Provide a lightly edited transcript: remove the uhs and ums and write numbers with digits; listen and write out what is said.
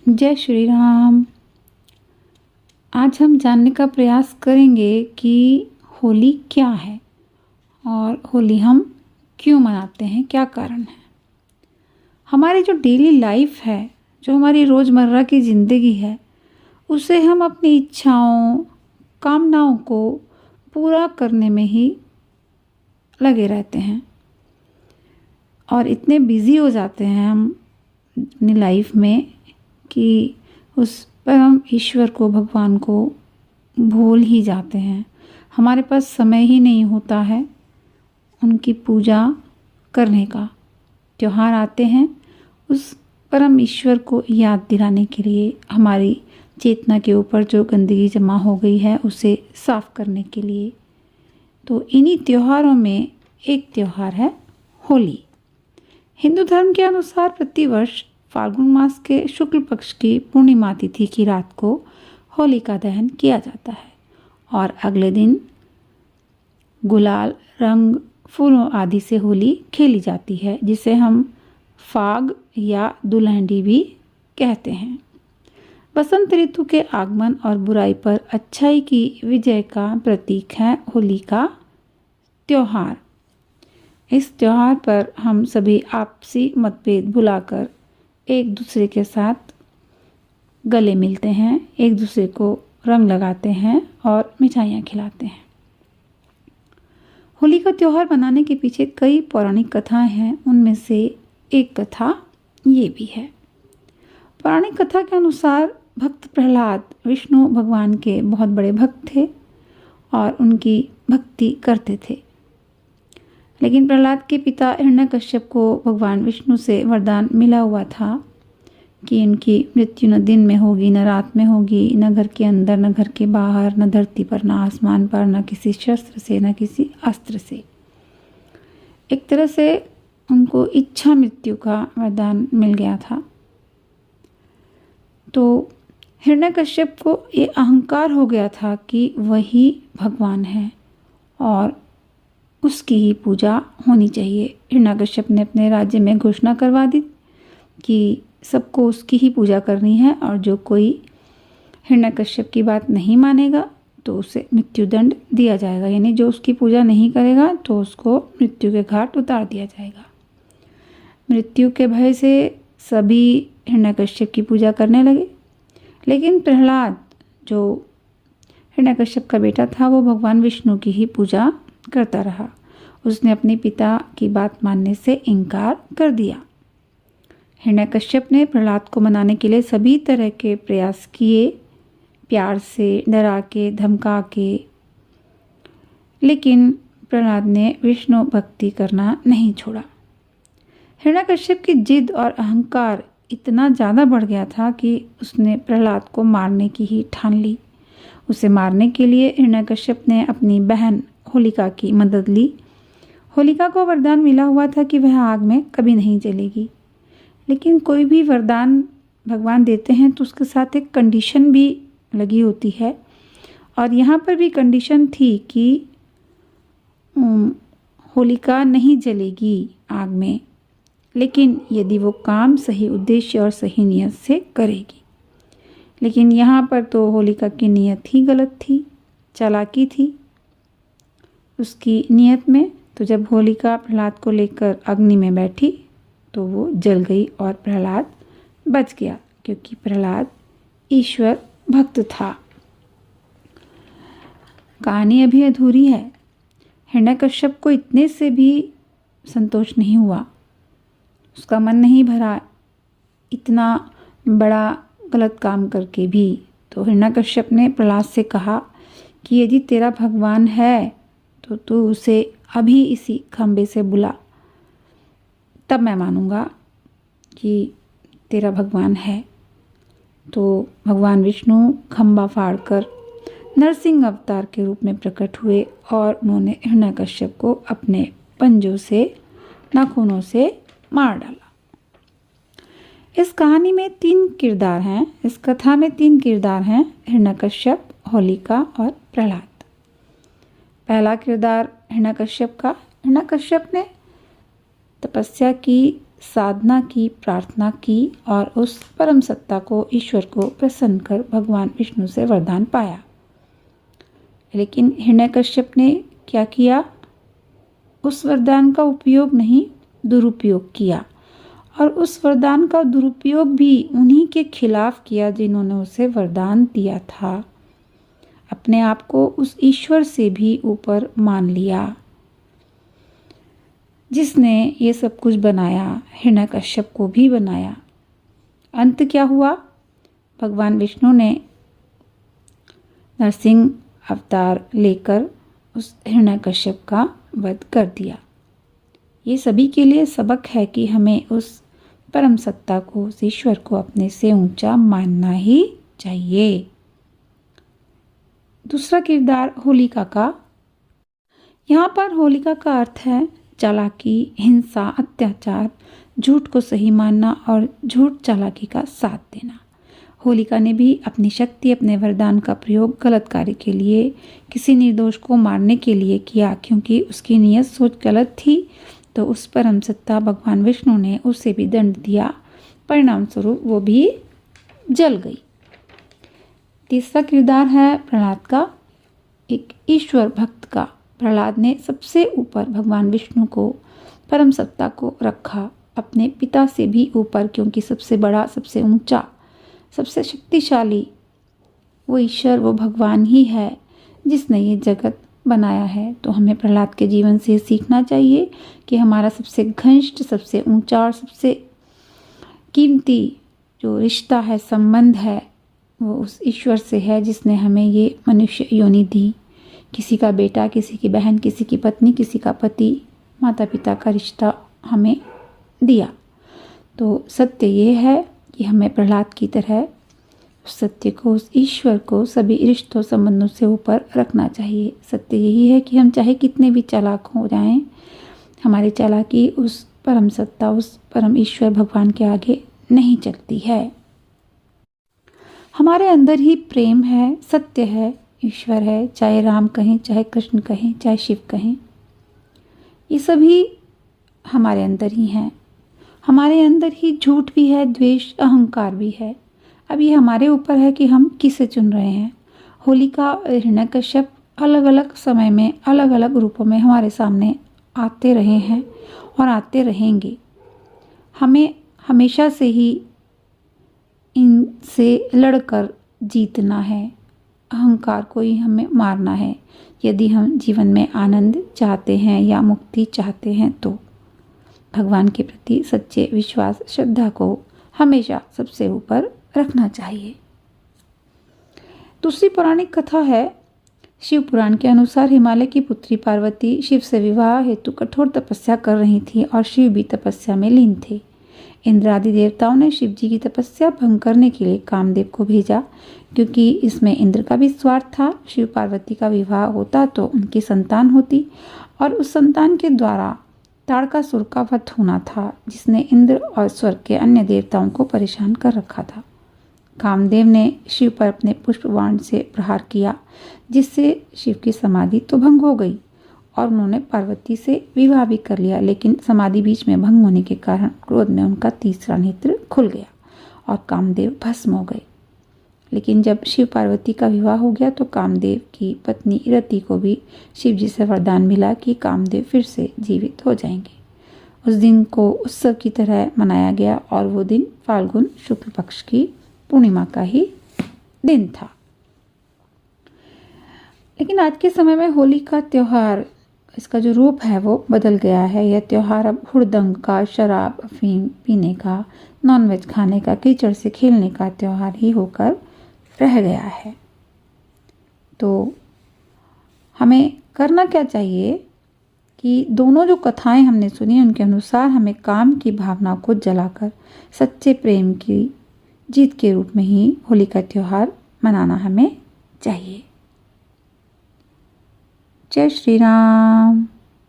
जय श्री राम। आज हम जानने का प्रयास करेंगे कि होली क्या है और होली हम क्यों मनाते हैं, क्या कारण है। हमारी जो डेली लाइफ है, जो हमारी रोज़मर्रा की ज़िंदगी है, उसे हम अपनी इच्छाओं, कामनाओं को पूरा करने में ही लगे रहते हैं और इतने बिज़ी हो जाते हैं हम अपनी लाइफ में कि उस परम ईश्वर को, भगवान को भूल ही जाते हैं। हमारे पास समय ही नहीं होता है उनकी पूजा करने का। त्योहार आते हैं उस परम ईश्वर को याद दिलाने के लिए, हमारी चेतना के ऊपर जो गंदगी जमा हो गई है उसे साफ करने के लिए। तो इन्हीं त्योहारों में एक त्योहार है होली। हिंदू धर्म के अनुसार प्रतिवर्ष फाल्गुन मास के शुक्ल पक्ष की पूर्णिमा तिथि की रात को होलिका दहन किया जाता है और अगले दिन गुलाल, रंग, फूलों आदि से होली खेली जाती है, जिसे हम फाग या दुल्हनडी भी कहते हैं। बसंत ऋतु के आगमन और बुराई पर अच्छाई की विजय का प्रतीक है होली का त्योहार। इस त्योहार पर हम सभी आपसी मतभेद भुलाकर एक दूसरे के साथ गले मिलते हैं, एक दूसरे को रंग लगाते हैं और मिठाइयाँ खिलाते हैं। होली का त्योहार मनाने के पीछे कई पौराणिक कथाएं हैं। उनमें से एक कथा ये भी है। पौराणिक कथा के अनुसार भक्त प्रहलाद विष्णु भगवान के बहुत बड़े भक्त थे और उनकी भक्ति करते थे। लेकिन प्रहलाद के पिता हिरण्यकश्यप को भगवान विष्णु से वरदान मिला हुआ था कि इनकी मृत्यु न दिन में होगी, न रात में होगी, न घर के अंदर, न घर के बाहर, न धरती पर, न आसमान पर, न किसी शस्त्र से, न किसी अस्त्र से। एक तरह से उनको इच्छा मृत्यु का वरदान मिल गया था। तो हिरण्यकश्यप को ये अहंकार हो गया था कि वही भगवान है और उसकी ही पूजा होनी चाहिए। हिरण्यकश्यप ने अपने राज्य में घोषणा करवा दी कि सबको उसकी ही पूजा करनी है और जो कोई हिरण्यकश्यप की बात नहीं मानेगा तो उसे मृत्युदंड दिया जाएगा, यानी जो उसकी पूजा नहीं करेगा तो उसको मृत्यु के घाट उतार दिया जाएगा। मृत्यु के भय से सभी हिरण्यकश्यप की पूजा करने लगे, लेकिन प्रहलाद जो हिरण्यकश्यप का बेटा था वो भगवान विष्णु की ही पूजा करता रहा। उसने अपने पिता की बात मानने से इनकार कर दिया। हिरण्यकश्यप ने प्रहलाद को मनाने के लिए सभी तरह के प्रयास किए, प्यार से, डरा के, धमका के, लेकिन प्रहलाद ने विष्णु भक्ति करना नहीं छोड़ा। हिरण्यकश्यप की जिद और अहंकार इतना ज़्यादा बढ़ गया था कि उसने प्रहलाद को मारने की ही ठान ली। उसे मारने के लिए हिरण्यकश्यप ने अपनी बहन होलिका की मदद ली। होलिका को वरदान मिला हुआ था कि वह आग में कभी नहीं जलेगी, लेकिन कोई भी वरदान भगवान देते हैं तो उसके साथ एक कंडीशन भी लगी होती है और यहाँ पर भी कंडीशन थी कि होलिका नहीं जलेगी आग में, लेकिन यदि वो काम सही उद्देश्य और सही नियत से करेगी। लेकिन यहाँ पर तो होलिका की नियत ही गलत थी, चालाकी थी उसकी नियत में। तो जब होलिका प्रहलाद को लेकर अग्नि में बैठी तो वो जल गई और प्रहलाद बच गया, क्योंकि प्रहलाद ईश्वर भक्त था। कहानी अभी अधूरी है। हिरण्यकश्यप को इतने से भी संतोष नहीं हुआ, उसका मन नहीं भरा इतना बड़ा गलत काम करके भी। तो हिरण्यकश्यप ने प्रहलाद से कहा कि यदि तेरा भगवान है तो तू उसे अभी इसी खंबे से बुला, तब मैं मानूंगा कि तेरा भगवान है। तो भगवान विष्णु खंबा फाड़कर नरसिंह अवतार के रूप में प्रकट हुए और उन्होंने हिरण्यकश्यप को अपने पंजों से, नाखूनों से मार डाला। इस कहानी में 3 किरदार हैं, इस कथा में 3 किरदार हैं, हिरण्यकश्यप, होलिका और प्रहलाद। पहला किरदार हिरण्यकश्यप का। हिरण्यकश्यप ने तपस्या की, साधना की, प्रार्थना की और उस परम सत्ता को, ईश्वर को प्रसन्न कर भगवान विष्णु से वरदान पाया। लेकिन हिरण्यकश्यप ने क्या किया? उस वरदान का उपयोग नहीं, दुरुपयोग किया। और उस वरदान का दुरुपयोग भी उन्हीं के खिलाफ किया जिन्होंने उसे वरदान दिया था। अपने आप को उस ईश्वर से भी ऊपर मान लिया जिसने ये सब कुछ बनाया, हिरण्यकश्यप को भी बनाया। अंत क्या हुआ? भगवान विष्णु ने नरसिंह अवतार लेकर उस हिरण्यकश्यप का वध कर दिया। ये सभी के लिए सबक है कि हमें उस परम सत्ता को, उस ईश्वर को अपने से ऊंचा मानना ही चाहिए। दूसरा किरदार होलिका का। यहाँ पर होलिका का अर्थ है चालाकी, हिंसा, अत्याचार, झूठ को सही मानना और झूठ चालाकी का साथ देना। होलिका ने भी अपनी शक्ति, अपने वरदान का प्रयोग गलत कार्य के लिए, किसी निर्दोष को मारने के लिए किया। क्योंकि उसकी नियत सोच गलत थी तो उस परम सत्ता भगवान विष्णु ने उसे भी दंड दिया। परिणाम स्वरूप वो भी जल गई। तीसरा किरदार है प्रहलाद का, एक ईश्वर भक्त का। प्रहलाद ने सबसे ऊपर भगवान विष्णु को, परम सत्ता को रखा, अपने पिता से भी ऊपर, क्योंकि सबसे बड़ा, सबसे ऊंचा, सबसे शक्तिशाली वो ईश्वर, वो भगवान ही है जिसने ये जगत बनाया है। तो हमें प्रहलाद के जीवन से सीखना चाहिए कि हमारा सबसे घनिष्ठ, सबसे ऊंचा और सबसे कीमती जो रिश्ता है, संबंध है, वो उस ईश्वर से है जिसने हमें ये मनुष्य योनि दी। किसी का बेटा, किसी की बहन, किसी की पत्नी, किसी का पति, माता पिता का रिश्ता हमें दिया। तो सत्य ये है कि हमें प्रहलाद की तरह उस सत्य को, उस ईश्वर को सभी रिश्तों संबंधों से ऊपर रखना चाहिए। सत्य यही है कि हम चाहे कितने भी चालाक हो जाएं, हमारी चालाकी उस परम सत्ता, उस परम ईश्वर भगवान के आगे नहीं चलती है। हमारे अंदर ही प्रेम है, सत्य है, ईश्वर है। चाहे राम कहें, चाहे कृष्ण कहें, चाहे शिव कहें, ये सभी हमारे अंदर ही हैं। हमारे अंदर ही झूठ भी है, द्वेष, अहंकार भी है। अब ये हमारे ऊपर है कि हम किसे चुन रहे हैं। होलिका और हिरण्यकश्यप अलग अलग समय में, अलग अलग रूपों में हमारे सामने आते रहे हैं और आते रहेंगे। हमें हमेशा से ही इनसे लड़कर जीतना है, अहंकार को ही हमें मारना है। यदि हम जीवन में आनंद चाहते हैं या मुक्ति चाहते हैं तो भगवान के प्रति सच्चे विश्वास, श्रद्धा को हमेशा सबसे ऊपर रखना चाहिए। दूसरी पौराणिक कथा है शिव पुराण के अनुसार हिमालय की पुत्री पार्वती शिव से विवाह हेतु कठोर तपस्या कर रही थी और शिव भी तपस्या में लीन थे। इंद्र आदि देवताओं ने शिव जी की तपस्या भंग करने के लिए कामदेव को भेजा, क्योंकि इसमें इंद्र का भी स्वार्थ था। शिव पार्वती का विवाह होता तो उनकी संतान होती और उस संतान के द्वारा ताड़कासुर का वध होना था, जिसने इंद्र और स्वर्ग के अन्य देवताओं को परेशान कर रखा था। कामदेव ने शिव पर अपने पुष्प बाण से प्रहार किया, जिससे शिव की समाधि तो भंग हो गई और उन्होंने पार्वती से विवाह भी कर लिया। लेकिन समाधि बीच में भंग होने के कारण क्रोध में उनका तीसरा नेत्र खुल गया और कामदेव भस्म हो गए। लेकिन जब शिव पार्वती का विवाह हो गया तो कामदेव की पत्नी रति को भी शिव जी से वरदान मिला कि कामदेव फिर से जीवित हो जाएंगे। उस दिन को उत्सव की तरह मनाया गया और वो दिन फाल्गुन शुक्ल पक्ष की पूर्णिमा का ही दिन था। लेकिन आज के समय में होली का त्यौहार, इसका जो रूप है वो बदल गया है। यह त्यौहार अब हुड़दंग का, शराब अफीम पीने का, नॉनवेज खाने का, कीचड़ से खेलने का त्यौहार ही होकर रह गया है। तो हमें करना क्या चाहिए कि दोनों जो कथाएं हमने सुनी उनके अनुसार हमें काम की भावना को जलाकर सच्चे प्रेम की जीत के रूप में ही होली का त्यौहार मनाना हमें चाहिए। जय श्री राम।